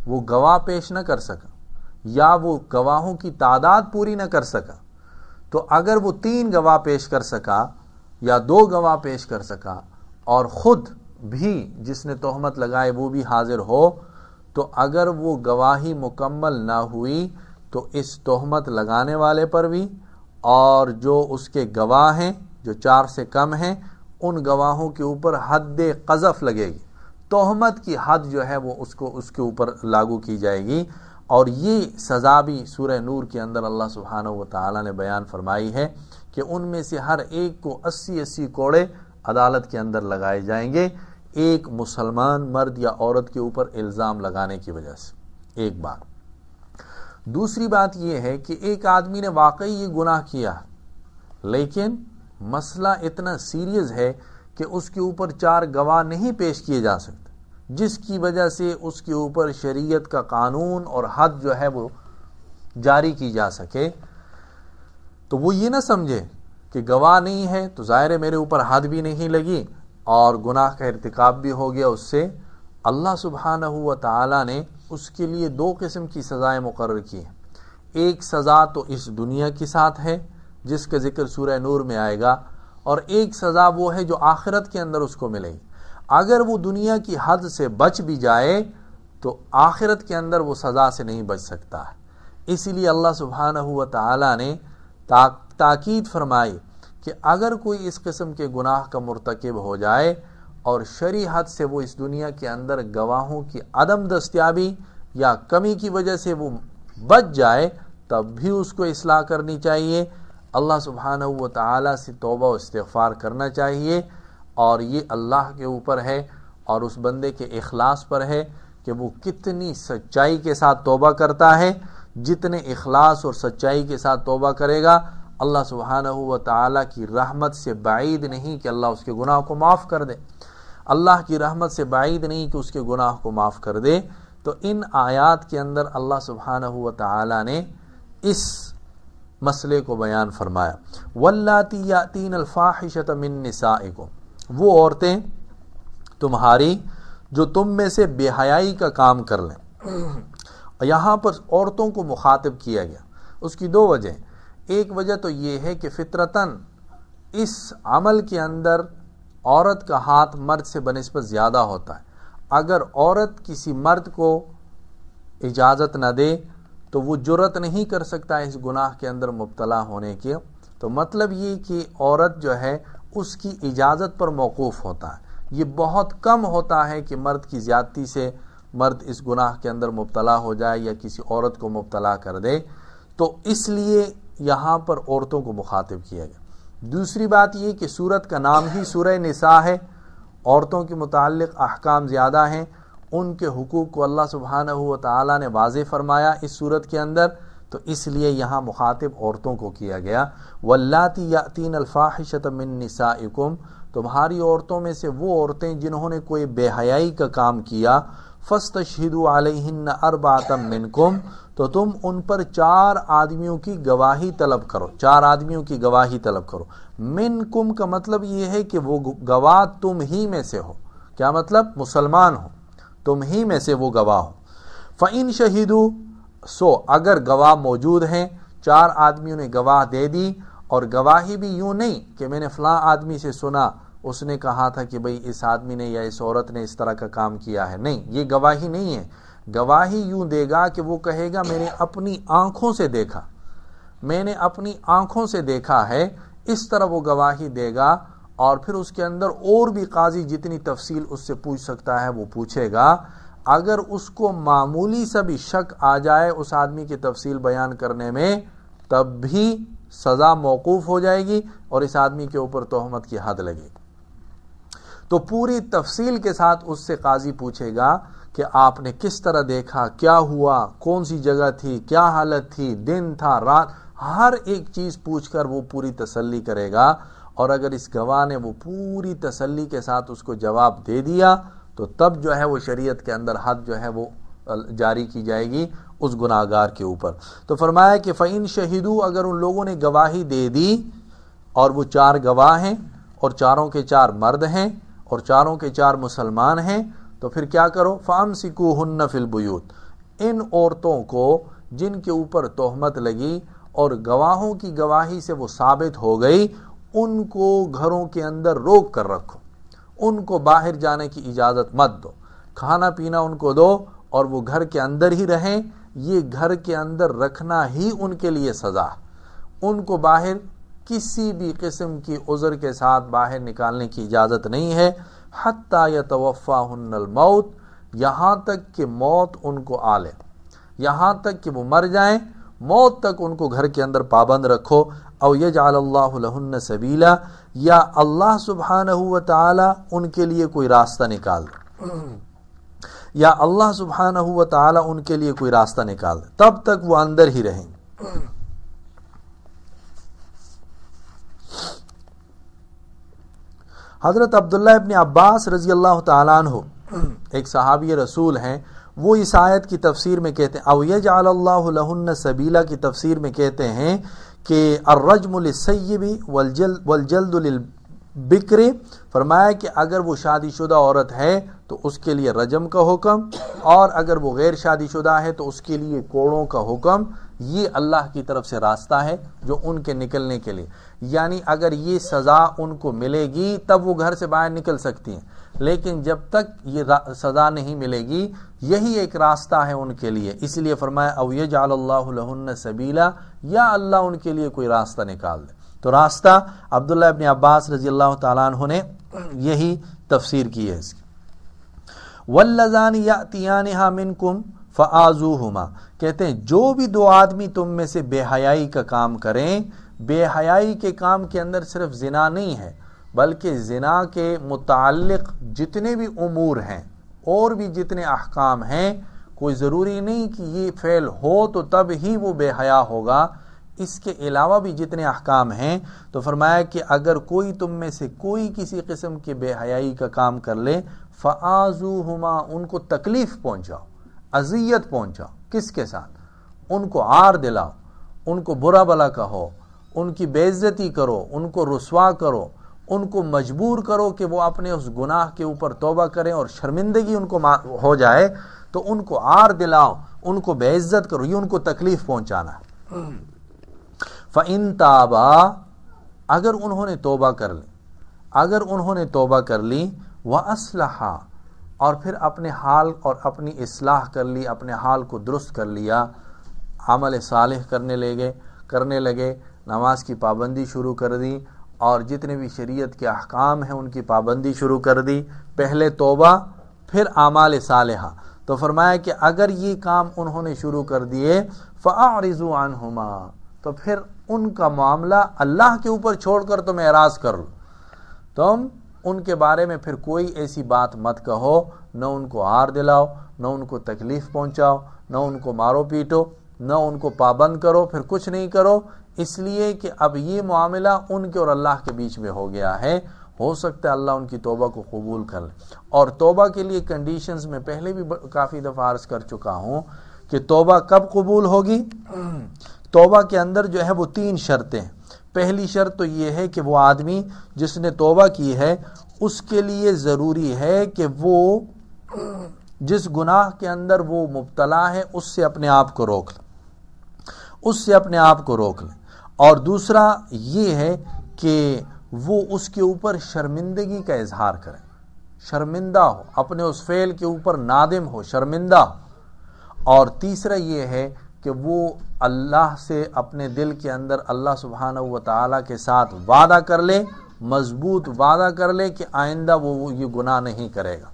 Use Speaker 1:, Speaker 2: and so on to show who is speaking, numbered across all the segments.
Speaker 1: وہ گواہ پیش نہ کر سکا یا وہ گواہوں کی تعداد پوری نہ کر سکا، تو اگر وہ 3 گواہ پیش کر سکا یا 2 گواہ پیش کر سکا اور خود بھی جس نے تہمت لگائے وہ بھی حاضر ہو، تو اگر وہ گواہی مکمل نہ ہوئی تو اس تہمت لگانے والے پر بھی اور جو اس کے گواہ ہیں جو 4 سے کم ہیں ان گواہوں کے اوپر حد قذف لگے گی، تہمت کی حد جو ہے وہ اس کے اوپر لاگو کی جائے گی۔ اور یہ سزا بھی سورہ نور کے اندر اللہ سبحانہ و تعالی نے بیان فرمائی ہے کہ ان میں سے ہر ایک کو 80 کوڑے عدالت کے اندر لگائے جائیں گے ایک مسلمان مرد یا عورت کے اوپر الزام لگانے کی وجہ سے۔ ایک بات۔ دوسری بات یہ ہے کہ ایک آدمی نے واقعی یہ گناہ کیا لیکن مسئلہ اتنا سیریس ہے کہ اس کے اوپر 4 گواہ نہیں پیش کیے جا سکتے، جس کی وجہ سے اس کے اوپر شریعت کا قانون اور حد جو ہے وہ جاری کی جا سکے، تو وہ یہ نہ سمجھے کہ گواہ نہیں ہے تو ظاہر ہے میرے اوپر حد بھی نہیں لگی اور گناہ کا ارتکاب بھی ہو گیا اس سے۔ اللہ سبحانہ و تعالی نے اس کے لیے 2 قسم کی سزائیں مقرر کی ہیں۔ ایک سزا تو اس دنیا کے ساتھ ہے جس کا ذکر سورہ نور میں آئے گا، اور ایک سزا وہ ہے جو آخرت کے اندر اس کو ملے گی۔ اگر وہ دنیا کی حد سے بچ بھی جائے تو آخرت کے اندر وہ سزا سے نہیں بچ سکتا ہے۔ اسی لیے اللہ سبحانہ و تعالی نے تاکید فرمائی کہ اگر کوئی اس قسم کے گناہ کا مرتکب ہو جائے اور شرعی حد سے وہ اس دنیا کے اندر گواہوں کی عدم دستیابی یا کمی کی وجہ سے وہ بچ جائے تب بھی اس کو اصلاح کرنی چاہیے، اللہ سبحانہ و تعالی سے توبہ و استغفار کرنا چاہیے، اور یہ اللہ کے اوپر ہے اور اس بندے کے اخلاص پر ہے کہ وہ کتنی سچائی کے ساتھ توبہ کرتا ہے۔ جتنے اخلاص اور سچائی کے ساتھ توبہ کرے گا اللہ سبحانہ و تعالی کی رحمت سے بعید نہیں کہ اللہ اس کے گناہ کو معاف کر دے، اللہ کی رحمت سے بعید نہیں کہ اس کے گناہ کو معاف کر دے۔ تو ان آیات کے اندر اللہ سبحانہ و تعالی نے اس مسئلے کو بیان فرمایا۔ واللاتی یاتین الفاحشۃ من نسائکم، وہ عورتیں تمہاری جو تم میں سے بے حیائی کا کام کر لیں۔ یہاں پر عورتوں کو مخاطب کیا گیا، اس کی 2 وجہ۔ ایک وجہ تو یہ ہے کہ فطرتاً اس عمل کے اندر عورت کا ہاتھ مرد سے بنسبت زیادہ ہوتا ہے۔ اگر عورت کسی مرد کو اجازت نہ دے تو وہ جرأت نہیں کر سکتا اس گناہ کے اندر مبتلا ہونے کی، تو مطلب یہ کہ عورت جو ہے اس کی اجازت پر موقوف ہوتا ہے۔ یہ بہت کم ہوتا ہے کہ مرد کی زیادتی سے مرد اس گناہ کے اندر مبتلا ہو جائے یا کسی عورت کو مبتلا کر دے، تو اس لیے یہاں پر عورتوں کو مخاطب کیا گیا۔ دوسری بات یہ کہ سورت کا نام ہی سورہ نساء ہے، عورتوں کے متعلق احکام زیادہ ہیں، ان کے حقوق کو اللہ سبحانہ و تعالی نے واضح فرمایا اس سورت کے اندر، تو اس لیے یہاں مخاطب عورتوں کو کیا گیا۔ واللاتی یاتین الفاحشۃ من نسائکم، تمہاری عورتوں میں سے وہ عورتیں جنہوں نے کوئی بے حیائی کا کام کیا، فاستشہدوا علیہن اربعۃ منکم، تو تم ان پر 4 آدمیوں کی گواہی طلب کرو، 4 آدمیوں کی گواہی طلب کرو۔ منکم کا مطلب یہ ہے کہ وہ گواہ تم ہی میں سے ہو، کیا مطلب؟ مسلمان ہو، تم ہی میں سے وہ گواہ ہو۔ فَإِن شَهِدُوا، سو اگر گواہ موجود ہیں، 4 آدمیوں نے گواہ دے دی، اور گواہی بھی یوں نہیں کہ میں نے فلاں آدمی سے سنا اس نے کہا تھا کہ بھئی اس آدمی نے یا اس عورت نے اس طرح کا کام کیا ہے، نہیں، یہ گواہی نہیں ہے۔ گواہی یوں دے گا کہ وہ کہے گا میں نے اپنی آنکھوں سے دیکھا، میں نے اپنی آنکھوں سے دیکھا ہے، اس طرح وہ گواہی دے گا، اور پھر اس کے اندر اور بھی قاضی جتنی تفصیل اس سے پوچھ سکتا ہے وہ پوچھے گا۔ اگر اس کو معمولی سا بھی شک آ جائے اس آدمی کی تفصیل بیان کرنے میں تب بھی سزا موقوف ہو جائے گی اور اس آدمی کے اوپر تہمت کی حد لگے گی۔ تو پوری تفصیل کے ساتھ اس سے قاضی پوچھے گا کہ آپ نے کس طرح دیکھا، کیا ہوا، کون سی جگہ تھی، کیا حالت تھی، دن تھا، رات، ہر ایک چیز پوچھ کر وہ پوری تسلی کرے گا، اور اگر اس گواہ نے وہ پوری تسلی کے ساتھ اس کو جواب دے دیا تو تب جو ہے وہ شریعت کے اندر حد جو ہے وہ جاری کی جائے گی اس گناہگار کے اوپر۔ تو فرمایا کہ فَإِن شَهِدُوا، اگر ان لوگوں نے گواہی دے دی اور وہ 4 گواہ ہیں اور 4 کے 4 مرد ہیں اور 4 کے 4 مسلمان ہیں، تو پھر کیا کرو؟ فَأَمْسِكُوهُنَّ فِي الْبُيُوتِ، ان عورتوں کو جن کے اوپر تہمت لگی اور گواہوں کی گواہی سے وہ ثابت ہو گئی، ان کو گھروں کے اندر روک کر رکھو، ان کو باہر جانے کی اجازت مت دو، کھانا پینا ان کو دو اور وہ گھر کے اندر ہی رہیں۔ یہ گھر کے اندر رکھنا ہی ان کے لیے سزا، ان کو باہر کسی بھی قسم کی عذر کے ساتھ باہر نکالنے کی اجازت نہیں ہے، حتی یتوفاہن الموت، یہاں تک کہ موت ان کو آ لے، یہاں تک کہ وہ مر جائیں، موت تک ان کو گھر کے اندر پابند رکھو۔ او یجعل اللہ لہن سبیلا، یا اللہ سبحانہ و تعالی ان کے لیے کوئی راستہ نکال دے، یا اللہ سبحانہ و تعالی ان کے لیے کوئی راستہ نکال دے، تب تک وہ اندر ہی رہیں گے۔ حضرت عبداللہ ابن عباس رضی اللہ تعالیٰ عنہ ایک صحابی رسول ہیں، وہ اس آیت کی تفسیر میں کہتے ہیں، او یجعل اللہ لہن سبیلا کی تفسیر میں کہتے ہیں کہ الرجم للسیب والجلد للبکر، فرمایا کہ اگر وہ شادی شدہ عورت ہے تو اس کے لیے رجم کا حکم، اور اگر وہ غیر شادی شدہ ہے تو اس کے لیے کوڑوں کا حکم۔ یہ اللہ کی طرف سے راستہ ہے جو ان کے نکلنے کے لیے، یعنی اگر یہ سزا ان کو ملے گی تب وہ گھر سے باہر نکل سکتی ہیں، لیکن جب تک یہ سزا نہیں ملے گی یہی ایک راستہ ہے ان کے لیے، اس لیے فرمایا او یجعل اللہ لہن سبیلا، یا اللہ ان کے لیے کوئی راستہ نکال دے۔ تو راستہ عبداللہ ابن عباس رضی اللہ تعالیٰ عنہ نے یہی تفسیر کی ہے اس کی۔ واللذان یأتیانہا منکم فآذوہما، کہتے ہیں جو بھی دو آدمی تم میں سے بے حیائی کا کام کریں، بے حیائی کے کام کے اندر صرف زنا نہیں ہے بلکہ زنا کے متعلق جتنے بھی امور ہیں اور بھی جتنے احکام ہیں، کوئی ضروری نہیں کہ یہ فعل ہو تو تب ہی وہ بے حیا ہوگا، اس کے علاوہ بھی جتنے احکام ہیں، تو فرمایا کہ اگر کوئی تم میں سے کوئی کسی قسم کے بے حیائی کا کام کر لے، فآذوہما، ان کو تکلیف پہنچاؤ، اذیت پہنچاؤ، کس کے ساتھ؟ ان کو عار دلاؤ، ان کو برا بلا کہو، ان کی بے عزتی کرو، ان کو رسوا کرو، ان کو مجبور کرو کہ وہ اپنے اس گناہ کے اوپر توبہ کریں اور شرمندگی ان کو ہو جائے، تو ان کو عار دلاؤ، ان کو بے عزت کرو، یہ ان کو تکلیف پہنچانا ہے۔ فَإِن تَابَا، اگر انہوں نے توبہ کر لی، اگر انہوں نے توبہ کر لی، وَأَصْلَحَا، اور پھر اپنے حال اور اپنی اصلاح کر لی، اپنے حال کو درست کر لیا، عمل صالح کرنے لگے، نماز کی پابندی شروع کر دی اور جتنے بھی شریعت کے احکام ہیں ان کی پابندی شروع کر دی، پہلے توبہ پھر اعمال صالحہ، تو فرمایا کہ اگر یہ کام انہوں نے شروع کر دیے، فَأَعْرِضُوا عَنْهُمَا، تو پھر ان کا معاملہ اللہ کے اوپر چھوڑ کر تم اعراض کر لو، تم ان کے بارے میں پھر کوئی ایسی بات مت کہو، نہ ان کو عار دلاؤ، نہ ان کو تکلیف پہنچاؤ، نہ ان کو مارو پیٹو، نہ ان کو پابند کرو، پھر کچھ نہیں کرو، اس لیے کہ اب یہ معاملہ ان کے اور اللہ کے بیچ میں ہو گیا ہے، ہو سکتا ہے اللہ ان کی توبہ کو قبول کر لے۔ اور توبہ کے لیے کنڈیشنز میں پہلے بھی کافی دفعہ عرض کر چکا ہوں کہ توبہ کب قبول ہوگی۔ توبہ کے اندر جو ہے وہ 3 شرطیں ہیں۔ پہلی شرط تو یہ ہے کہ وہ آدمی جس نے توبہ کی ہے اس کے لیے ضروری ہے کہ وہ جس گناہ کے اندر وہ مبتلا ہے اس سے اپنے آپ کو روک لے، اس سے اپنے آپ کو روک لے۔ اور دوسرا یہ ہے کہ وہ اس کے اوپر شرمندگی کا اظہار کرے، شرمندہ ہو، اپنے اس فعل کے اوپر نادم ہو، شرمندہ ہو۔ اور تیسرا یہ ہے کہ وہ اللہ سے اپنے دل کے اندر اللہ سبحانہ و تعالیٰ کے ساتھ وعدہ کر لے، مضبوط وعدہ کر لے کہ آئندہ وہ یہ گناہ نہیں کرے گا۔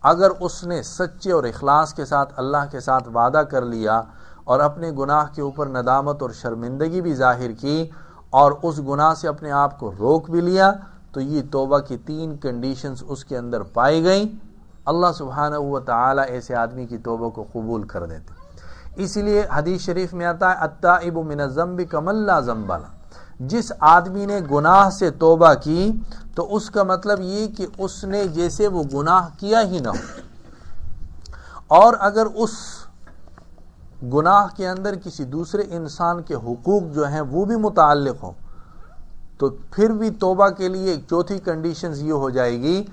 Speaker 1: اگر اس نے سچے اور اخلاص کے ساتھ اللہ کے ساتھ وعدہ کر لیا اور اپنے گناہ کے اوپر ندامت اور شرمندگی بھی ظاہر کی اور اس گناہ سے اپنے آپ کو روک بھی لیا، تو یہ توبہ کی 3 کنڈیشنز اس کے اندر پائی گئیں، اللہ سبحانہ و تعالیٰ ایسے آدمی کی توبہ کو قبول کر دیتے۔ اس لیے حدیث شریف میں آتا ہے التائب من الذنب کمن لا ذنب لہ، جس آدمی نے گناہ سے توبہ کی تو اس کا مطلب یہ کہ اس نے جیسے وہ گناہ کیا ہی نہ ہو، اور اگر اس گناہ کے اندر کسی دوسرے انسان کے حقوق جو ہیں وہ بھی متعلق ہوں تو پھر بھی توبہ کے لیے ایک چوتھی کنڈیشنز یہ ہو جائے گی